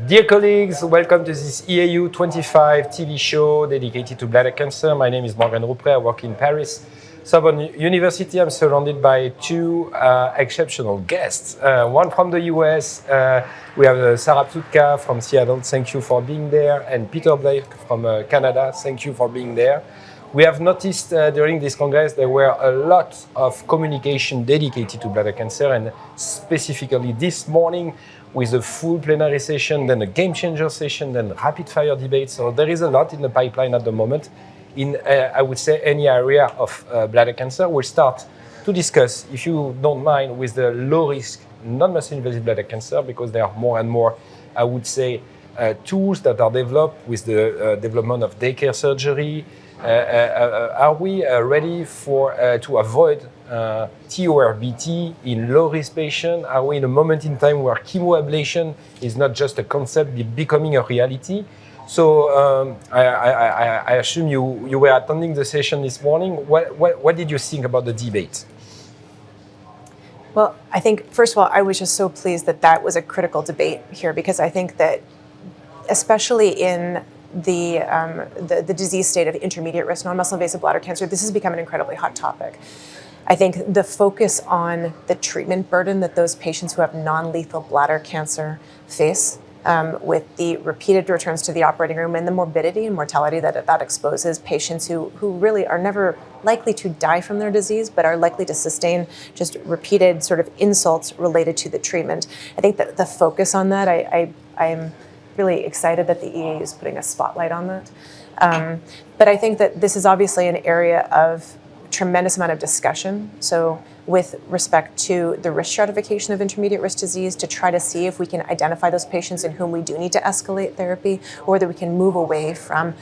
Dear colleagues, welcome to this EAU25 TV show dedicated to bladder cancer. My name is Rouprêt. I work in Paris, Sorbonne University. I'm surrounded by two exceptional guests. One from the US, we have Sarah Psutka from Seattle. Thank you for being there. And Peter Blake from Canada. Thank you for being there. We have noticed during this congress there were a lot of communication dedicated to bladder cancer, and specifically this morning with a full plenary session, then a game changer session, then rapid fire debate. So there is a lot in the pipeline at the moment in, I would say, any area of bladder cancer. We'll start to discuss, if you don't mind, with the low risk non-muscle invasive bladder cancer, because there are more and more, I would say, tools that are developed with the development of daycare surgery. Are we ready for to avoid TURBT in low-risk patients? Are we in a moment in time where chemoablation is not just a concept becoming a reality? So I assume you were attending the session this morning. What did you think about the debate? Well, I think, first of all, I was just so pleased that that was a critical debate here, because I think that, especially in the disease state of intermediate risk non-muscle invasive bladder cancer, this has become an incredibly hot topic. I think the focus on the treatment burden that those patients who have non-lethal bladder cancer face, with the repeated returns to the operating room and the morbidity and mortality that exposes patients who really are never likely to die from their disease, but are likely to sustain just repeated sort of insults related to the treatment. I think that the focus on that, I'm really excited that the EAU is putting a spotlight on that. But I think that this is obviously an area of tremendous amount of discussion. So with respect to the risk stratification of intermediate risk disease, to try to see if we can identify those patients in whom we do need to escalate therapy, or that we can move away from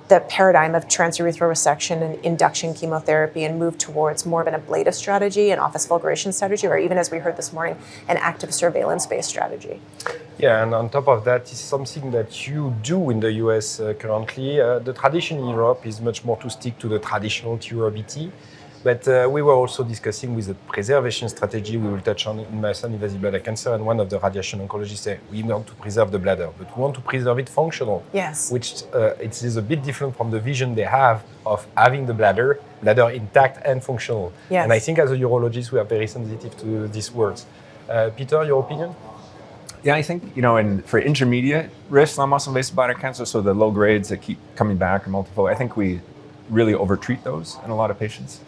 the paradigm of transurethral resection and induction chemotherapy and move towards more of an ablative strategy, an office fulguration strategy, or even, as we heard this morning, an active surveillance-based strategy. Yeah, and on top of that is something that you do in the US currently. The tradition in Europe is much more to stick to the traditional TURBT. But we were also discussing with the preservation strategy we will touch on in muscle invasive bladder cancer, and one of the radiation oncologists said we want to preserve the bladder, but we want to preserve it functional. Yes. Which it is a bit different from the vision they have of having the bladder intact and functional. Yes. And I think as a urologist we are very sensitive to these words. Peter, your opinion? Yeah, I think, for intermediate risk non-muscle invasive bladder cancer, so the low grades that keep coming back or multiple, I think we really overtreat those in a lot of patients.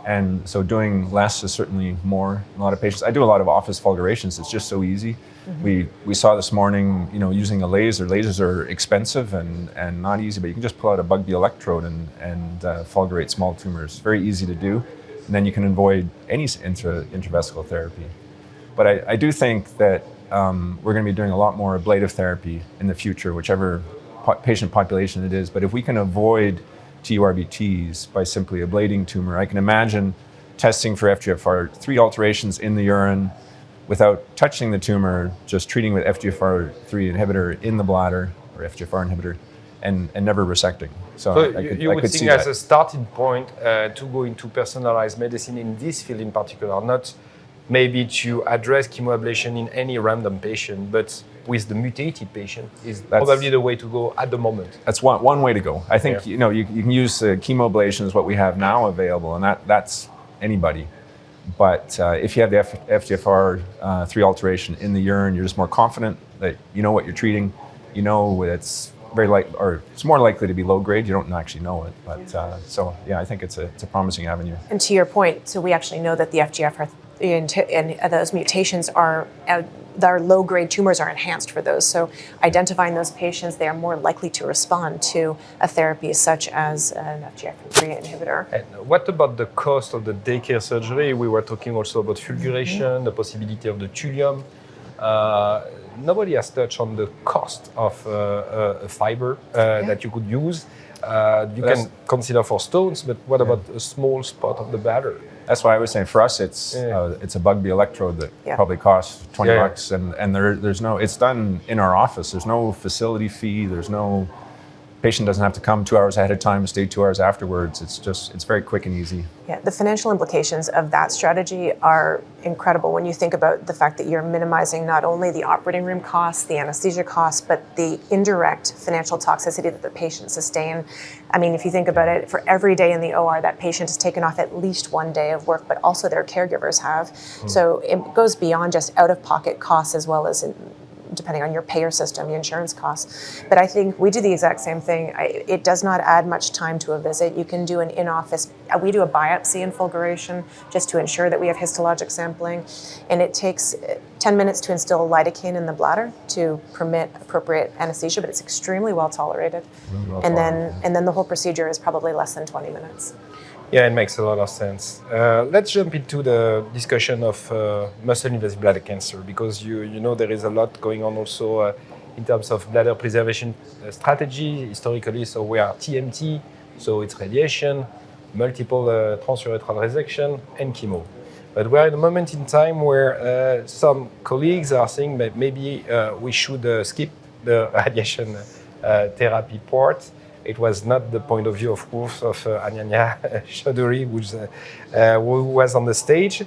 And so doing less is certainly more in a lot of patients. I do a lot of office fulgurations. It's just so easy. Mm-hmm. We saw this morning, using a laser. Lasers are expensive and not easy, but you can just pull out a Bugby electrode and fulgurate small tumors. Very easy to do. And then you can avoid any intravesical therapy. But I do think that we're going to be doing a lot more ablative therapy in the future, whichever patient population it is. But if we can avoid TURBTs by simply ablating tumor, I can imagine testing for FGFR3 alterations in the urine without touching the tumor, just treating with FGFR3 inhibitor in the bladder, or FGFR inhibitor, and never resecting. So you would think as a starting point to go into personalized medicine in this field in particular, not maybe to address chemoablation in any random patient, but with the mutated patient is probably the way to go at the moment. That's one way to go. I think you can use chemoablation is what we have now available, and that's anybody. But if you have the FGFR3 alteration in the urine, you're just more confident that you know what you're treating. You know it's it's more likely to be low grade. You don't actually know it, but I think it's a promising avenue. And to your point, so we actually know that the FGFR and those mutations are low-grade tumors are enhanced for those. So identifying those patients, they are more likely to respond to a therapy such as an FGFR3 inhibitor. And what about the cost of the daycare surgery? We were talking also about fulguration, the possibility of the thulium. Nobody has touched on the cost of a fiber that you could use. You can consider for stones, but what about a small spot of the bladder? That's why I was saying for us, it's a Bugby electrode that probably costs $20, and there's no. It's done in our office. There's no facility fee. There's no patient doesn't have to come 2 hours ahead of time and stay 2 hours afterwards. It's very quick and easy. Yeah, the financial implications of that strategy are incredible when you think about the fact that you're minimizing not only the operating room costs, the anesthesia costs, but the indirect financial toxicity that the patient sustain. I mean, if you think about it, for every day in the OR, that patient has taken off at least 1 day of work, but also their caregivers have. So it goes beyond just out-of-pocket costs as well as depending on your payer system, your insurance costs. But I think we do the exact same thing. It does not add much time to a visit. You can do an in-office, we do a biopsy in fulguration just to ensure that we have histologic sampling. And it takes 10 minutes to instill lidocaine in the bladder to permit appropriate anesthesia, but it's extremely well tolerated. And then the whole procedure is probably less than 20 minutes. Yeah, it makes a lot of sense. Let's jump into the discussion of muscle-invasive bladder cancer, because you know there is a lot going on also in terms of bladder preservation strategy historically. So we are TMT, so it's radiation, multiple transurethral resection, and chemo. But we are in a moment in time where some colleagues are saying that maybe we should skip the radiation therapy part. It was not the point of view, of course, of Ananya Chaudhuri, who was on the stage.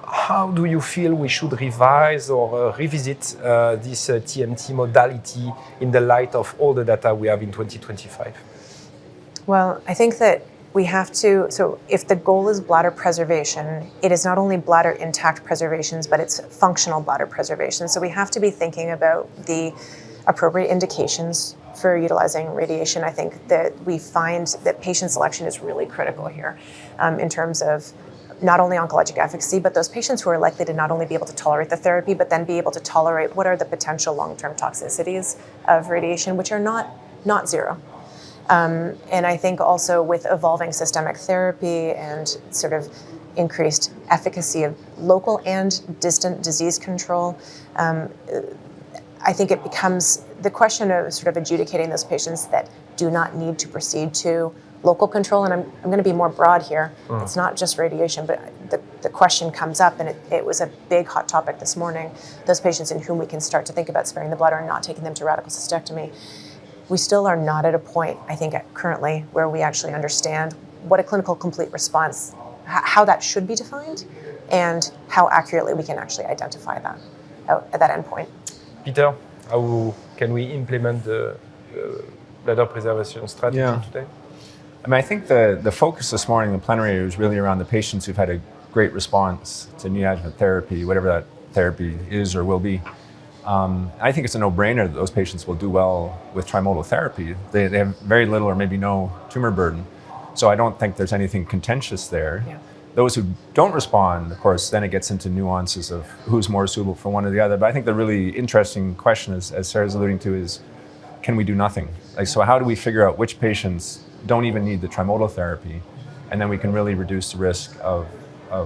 How do you feel we should revise or revisit this TMT modality in the light of all the data we have in 2025? Well, I think that we have to, so if the goal is bladder preservation, it is not only bladder intact preservations, but it's functional bladder preservation. So we have to be thinking about the appropriate indications for utilizing radiation. I think that we find that patient selection is really critical here in terms of not only oncologic efficacy, but those patients who are likely to not only be able to tolerate the therapy, but then be able to tolerate what are the potential long-term toxicities of radiation, which are not zero. And I think also with evolving systemic therapy and sort of increased efficacy of local and distant disease control, I think it becomes the question of sort of adjudicating those patients that do not need to proceed to local control. And I'm going to be more broad here. It's not just radiation, but the question comes up, and it was a big hot topic this morning, those patients in whom we can start to think about sparing the bladder and not taking them to radical cystectomy. We still are not at a point, I think, currently where we actually understand what a clinical complete response, how that should be defined, and how accurately we can actually identify that at that endpoint. Peter, how can we implement the bladder preservation strategy today? I mean, I think the focus this morning in the plenary was really around the patients who've had a great response to neoadjuvant therapy, whatever that therapy is or will be. I think it's a no-brainer that those patients will do well with trimodal therapy. They have very little or maybe no tumor burden. So I don't think there's anything contentious there. Yeah. Those who don't respond, of course, then it gets into nuances of who's more suitable for one or the other. But I think the really interesting question, as Sarah's alluding to, is can we do nothing? So how do we figure out which patients don't even need the trimodal therapy? And then we can really reduce the risk of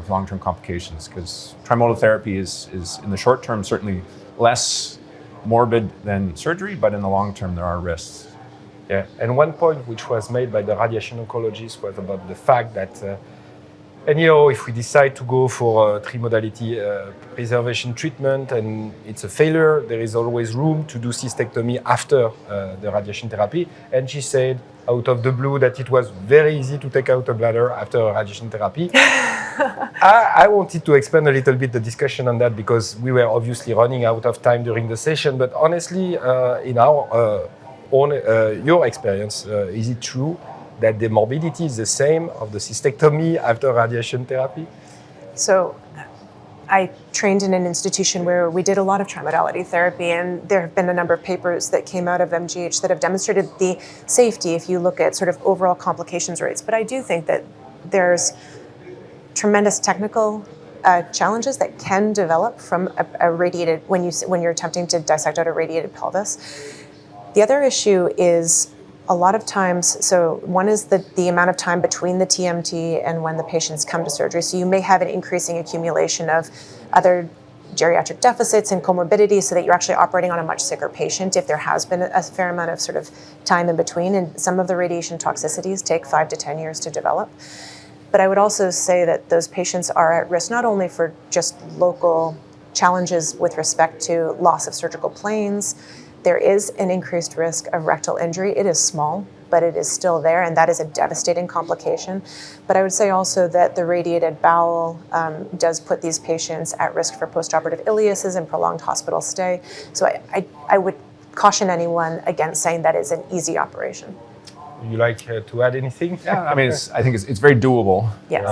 long-term complications, because trimodal therapy is in the short term certainly less morbid than surgery, but in the long term there are risks. Yeah, and one point which was made by the radiation oncologist was about the fact that if we decide to go for a three-modality preservation treatment and it's a failure, there is always room to do cystectomy after the radiation therapy. And she said, out of the blue, that it was very easy to take out a bladder after radiation therapy. I wanted to expand a little bit the discussion on that, because we were obviously running out of time during the session. But honestly, in our your experience, is it true that the morbidity is the same of the cystectomy after radiation therapy? So I trained in an institution where we did a lot of trimodality therapy, and there have been a number of papers that came out of MGH that have demonstrated the safety if you look at sort of overall complications rates. But I do think that there's tremendous technical challenges that can develop from a radiated, when you're attempting to dissect out a radiated pelvis. The other issue is a lot of times, so one is the amount of time between the TMT and when the patients come to surgery. So you may have an increasing accumulation of other geriatric deficits and comorbidities, so that you're actually operating on a much sicker patient if there has been a fair amount of sort of time in between. And some of the radiation toxicities take 5 to 10 years to develop. But I would also say that those patients are at risk not only for just local challenges with respect to loss of surgical planes, there is an increased risk of rectal injury. It is small, but it is still there, and that is a devastating complication. But I would say also that the radiated bowel does put these patients at risk for postoperative ileuses and prolonged hospital stay. So I would caution anyone against saying that is an easy operation. Would you like to add anything? Yeah, I mean, I think it's very doable. Yes.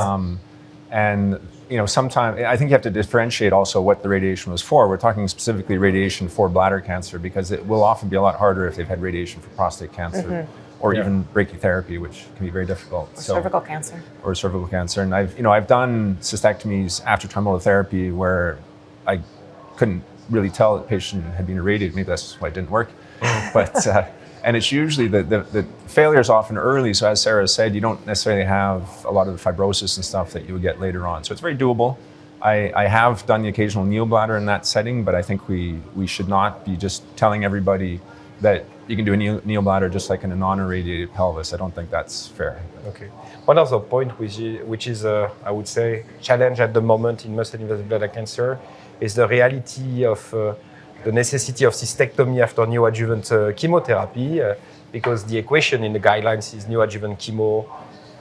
And sometimes I think you have to differentiate also what the radiation was for. We're talking specifically radiation for bladder cancer because it will often be a lot harder if they've had radiation for prostate cancer or even brachytherapy, which can be very difficult. Or cervical cancer. Or cervical cancer. And I've done cystectomies after tremolotherapy where I couldn't really tell that the patient had been irradiated. Maybe that's why it didn't work. But and it's usually the failure is often early. So as Sarah said, you don't necessarily have a lot of the fibrosis and stuff that you would get later on. So it's very doable. I have done the occasional neobladder in that setting, but I think we should not be just telling everybody that you can do a neobladder just like in a non-irradiated pelvis. I don't think that's fair. Okay. One other point which is I would say challenge at the moment in muscle-invasive bladder cancer is the reality of the necessity of cystectomy after neoadjuvant chemotherapy, because the equation in the guidelines is neoadjuvant chemo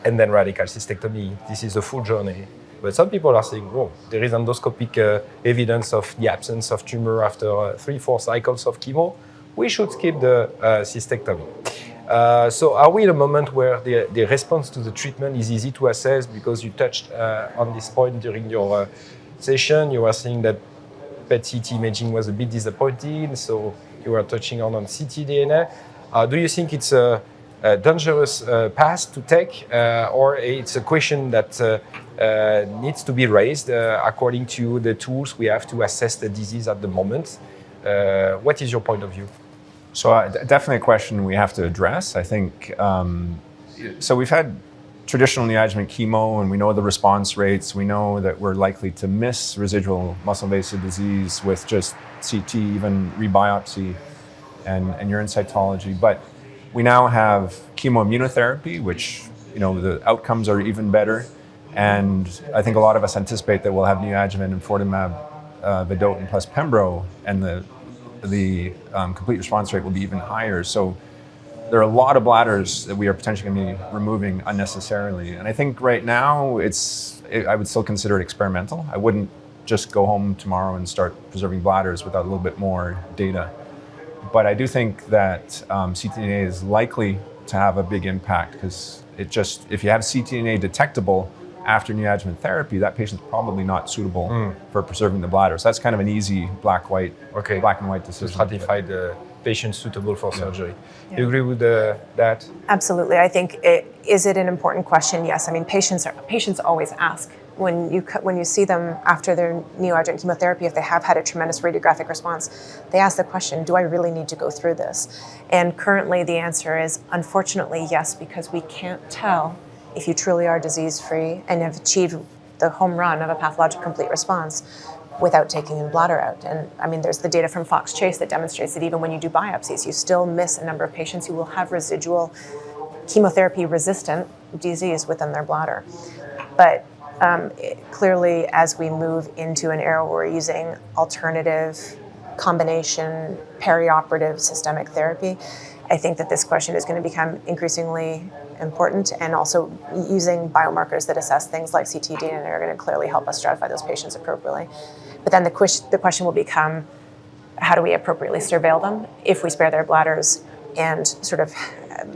and then radical cystectomy. This is a full journey. But some people are saying, whoa, there is endoscopic evidence of the absence of tumor after 3-4 cycles of chemo. We should skip the cystectomy. So are we in a moment where the response to the treatment is easy to assess? Because you touched on this point during your session. You were saying that PET-CT imaging was a bit disappointing, so you were touching on ctDNA. Do you think it's a dangerous path to take, or it's a question that needs to be raised according to the tools we have to assess the disease at the moment? What is your point of view? So definitely a question we have to address. I think, so we've had traditional neoadjuvant chemo, and we know the response rates. We know that we're likely to miss residual muscle-invasive disease with just CT, even rebiopsy and urine cytology. But we now have chemoimmunotherapy, which, the outcomes are even better. And I think a lot of us anticipate that we'll have neoadjuvant enfortumab vedotin plus pembro, and the complete response rate will be even higher. So there are a lot of bladders that we are potentially going to be removing unnecessarily. And I think right now I would still consider it experimental. I wouldn't just go home tomorrow and start preserving bladders without a little bit more data. But I do think that ctDNA is likely to have a big impact, because if you have ctDNA detectable after neoadjuvant therapy, that patient's probably not suitable for preserving the bladder. So that's kind of an easy black and white decision. To stratify the patient suitable for surgery. Yeah. Do you agree with that? Absolutely. I think is it an important question? Yes. I mean, patients always ask when you see them after their neoadjuvant chemotherapy, if they have had a tremendous radiographic response, they ask the question, do I really need to go through this? And currently the answer is unfortunately yes, because we can't tell if you truly are disease-free and have achieved the home run of a pathologic complete response without taking your bladder out. And I mean, there's the data from Fox Chase that demonstrates that even when you do biopsies, you still miss a number of patients who will have residual chemotherapy-resistant disease within their bladder. But clearly, as we move into an era where we're using alternative combination perioperative systemic therapy, I think that this question is going to become increasingly important, and also using biomarkers that assess things like ctDNA are going to clearly help us stratify those patients appropriately. But then the question will become, how do we appropriately surveil them if we spare their bladders, and sort of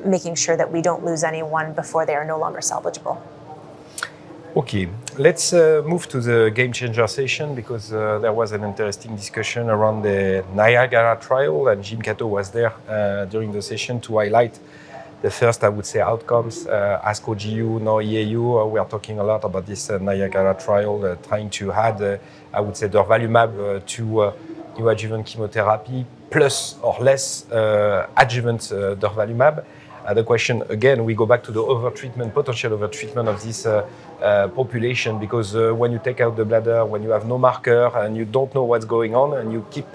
making sure that we don't lose anyone before they are no longer salvageable. Okay, let's move to the game changer session, because there was an interesting discussion around the NIAGARA trial, and Jim Cato was there during the session to highlight the first, I would say, outcomes. ASCO GU, now EAU, we are talking a lot about this NIAGARA trial, trying to add, I would say, durvalumab to neoadjuvant chemotherapy, plus or less adjuvant durvalumab. The question, again, we go back to the potential overtreatment of this population, because when you take out the bladder, when you have no marker and you don't know what's going on and you keep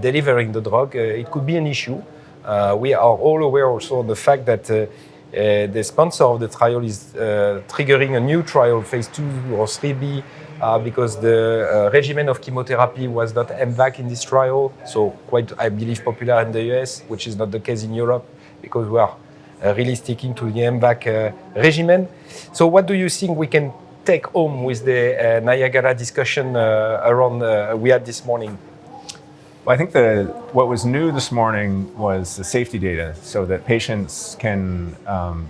delivering the drug, it could be an issue. We are all aware also of the fact that the sponsor of the trial is triggering a new trial, phase 2 or 3B, because the regimen of chemotherapy was not MVAC in this trial, so quite, I believe, popular in the US, which is not the case in Europe, because we are really sticking to the MVAC regimen. So what do you think we can take home with the NIAGARA discussion we had this morning? Well, I think what was new this morning was the safety data, so that patients can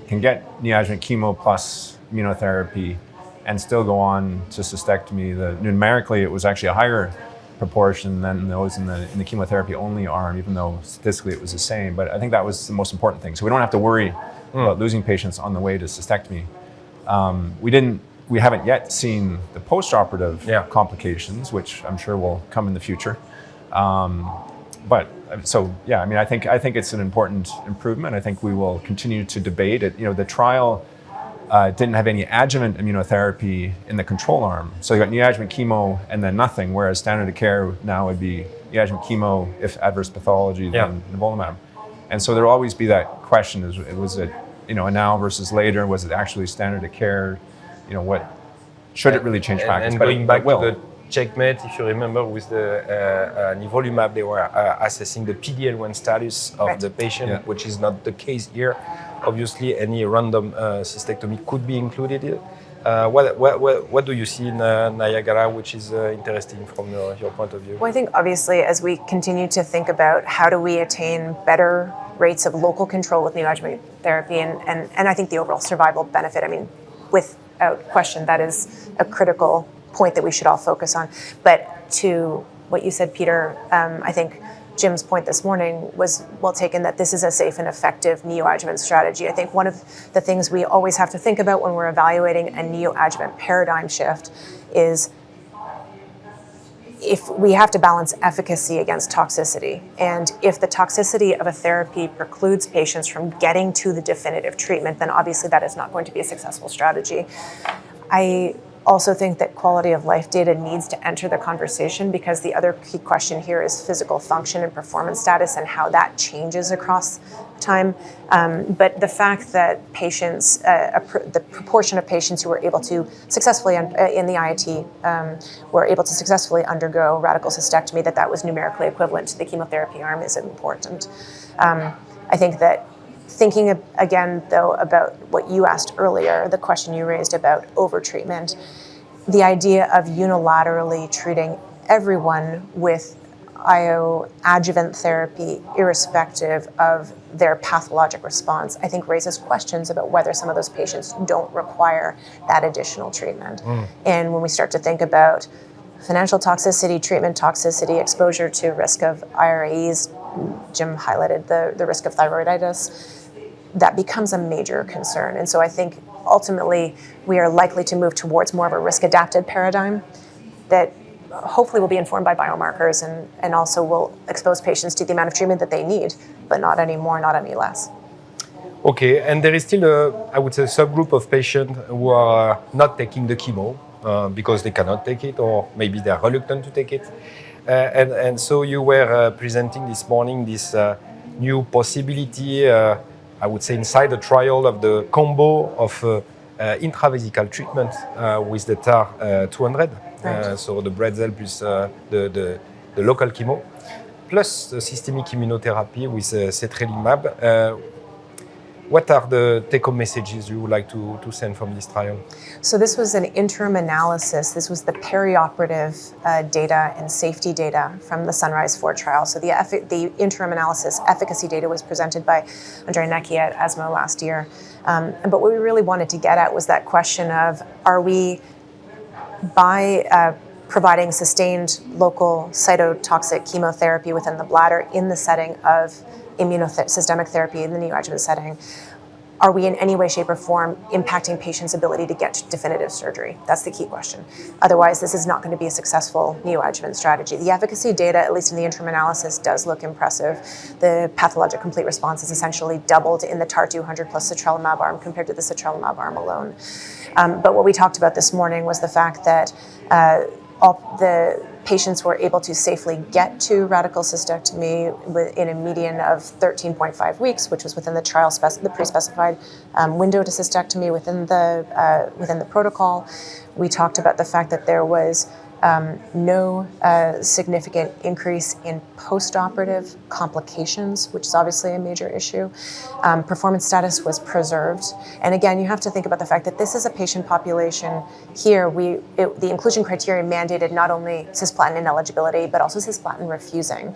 get neoadjuvant chemo plus immunotherapy and still go on to cystectomy. Numerically, it was actually a higher proportion than those in the chemotherapy only arm, even though statistically it was the same. But I think that was the most important thing. So we don't have to worry about losing patients on the way to cystectomy. We haven't yet seen the post-operative complications, which I'm sure will come in the future. I think it's an important improvement. I think we will continue to debate it. The trial didn't have any adjuvant immunotherapy in the control arm. So you got neoadjuvant chemo and then nothing, whereas standard of care now would be neoadjuvant chemo, if adverse pathology, then nivolumab. And so there will always be that question, was it a now versus later? Was it actually standard of care? What should it really change practice? And going back to the checkmate, if you remember, with the nivolumab, they were assessing the PD-L1 status of the patient, which is not the case here. Obviously, any random cystectomy could be included here. What do you see in NIAGARA, which is interesting from your point of view? Well, I think obviously as we continue to think about how do we attain better rates of local control with neoadjuvant therapy and I think the overall survival benefit, without question, that is a critical point that we should all focus on. But to what you said, Peter, I think Jim's point this morning was well taken, that this is a safe and effective neoadjuvant strategy. I think one of the things we always have to think about when we're evaluating a neoadjuvant paradigm shift is if we have to balance efficacy against toxicity. And if the toxicity of a therapy precludes patients from getting to the definitive treatment, then obviously that is not going to be a successful strategy. I also think that quality of life data needs to enter the conversation, because the other key question here is physical function and performance status and how that changes across time. But the fact that patients, the proportion of patients who were able to successfully, in the IIT, were able to successfully undergo radical cystectomy, that was numerically equivalent to the chemotherapy arm is important. I think that thinking again, though, about what you asked earlier, the question you raised about overtreatment, the idea of unilaterally treating everyone with IO adjuvant therapy, irrespective of their pathologic response, I think raises questions about whether some of those patients don't require that additional treatment. And when we start to think about financial toxicity, treatment toxicity, exposure to risk of IRAEs, Jim highlighted the risk of thyroiditis, that becomes a major concern. And so I think ultimately we are likely to move towards more of a risk-adapted paradigm that hopefully will be informed by biomarkers and also will expose patients to the amount of treatment that they need, but not any more, not any less. Okay, and there is still I would say, subgroup of patients who are not taking the chemo because they cannot take it, or maybe they are reluctant to take it. And so you were presenting this morning this new possibility, I would say, inside the trial of the combo of intravesical treatment with the TAR 200, so the Bretzel plus the local chemo, plus the systemic immunotherapy with sertrelimab. What are the take-home messages you would like to send from this trial? So this was an interim analysis. This was the perioperative data and safety data from the Sunrise 4 trial. So the interim analysis efficacy data was presented by Andrea Necchi at ESMO last year. But what we really wanted to get at was that question of, are we, by providing sustained local cytotoxic chemotherapy within the bladder in the setting of systemic therapy in the neoadjuvant setting, are we in any way, shape, or form impacting patients' ability to get definitive surgery? That's the key question. Otherwise, this is not going to be a successful neoadjuvant strategy. The efficacy data, at least in the interim analysis, does look impressive. The pathologic complete response is essentially doubled in the TAR 200 plus sertrelimab arm compared to the sertrelimab arm alone. But what we talked about this morning was the fact that all the patients were able to safely get to radical cystectomy in a median of 13.5 weeks, which was within the the pre-specified window to cystectomy within the protocol. We talked about the fact that there was no significant increase in post-operative complications, which is obviously a major issue. Performance status was preserved. And again, you have to think about the fact that this is a patient population here. The inclusion criteria mandated not only cisplatin ineligibility, but also cisplatin refusing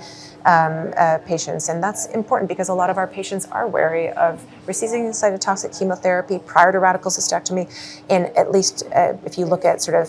patients. And that's important because a lot of our patients are wary of receiving cytotoxic chemotherapy prior to radical cystectomy. And at least if you look at sort of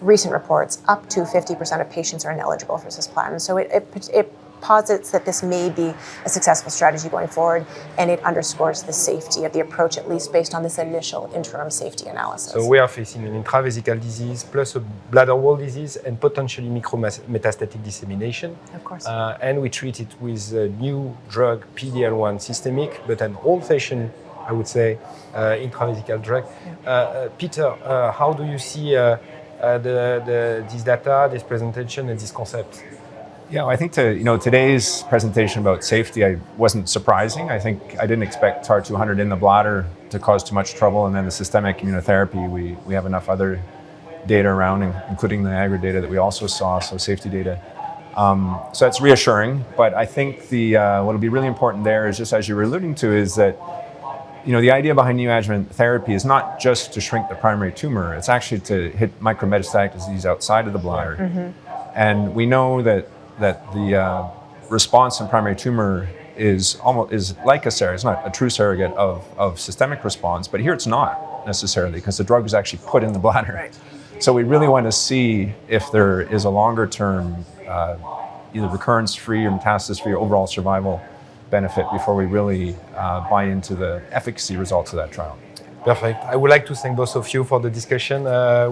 recent reports, up to 50% of patients are ineligible for cisplatin. So it posits that this may be a successful strategy going forward, and it underscores the safety of the approach, at least based on this initial interim safety analysis. So we are facing an intravesical disease plus a bladder wall disease and potentially micrometastatic dissemination. Of course. And we treat it with a new drug, PDL1 systemic, but an old-fashioned, I would say, intravesical drug. Yeah. Peter, how do you see this data, this presentation, and this concept? Yeah, I think today's presentation about safety wasn't surprising. I think I didn't expect TAR-200 in the bladder to cause too much trouble, and then the systemic immunotherapy, we have enough other data around, including the NIAGARA data that we also saw, so safety data. So that's reassuring, but I think what'll be really important there is, just as you were alluding to, is that the idea behind neoadjuvant therapy is not just to shrink the primary tumor, it's actually to hit micrometastatic disease outside of the bladder. Mm-hmm. And we know that the response in primary tumor is like a surrogate. It's not a true surrogate of systemic response, but here it's not necessarily, because the drug is actually put in the bladder. Right. So we really want to see if there is a longer term, either recurrence-free or metastasis-free overall survival benefit before we really buy into the efficacy results of that trial. Perfect. I would like to thank both of you for the discussion.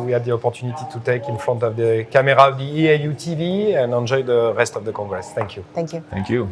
We had the opportunity to take in front of the camera of the EAUTV and enjoy the rest of the Congress. Thank you. Thank you. Thank you.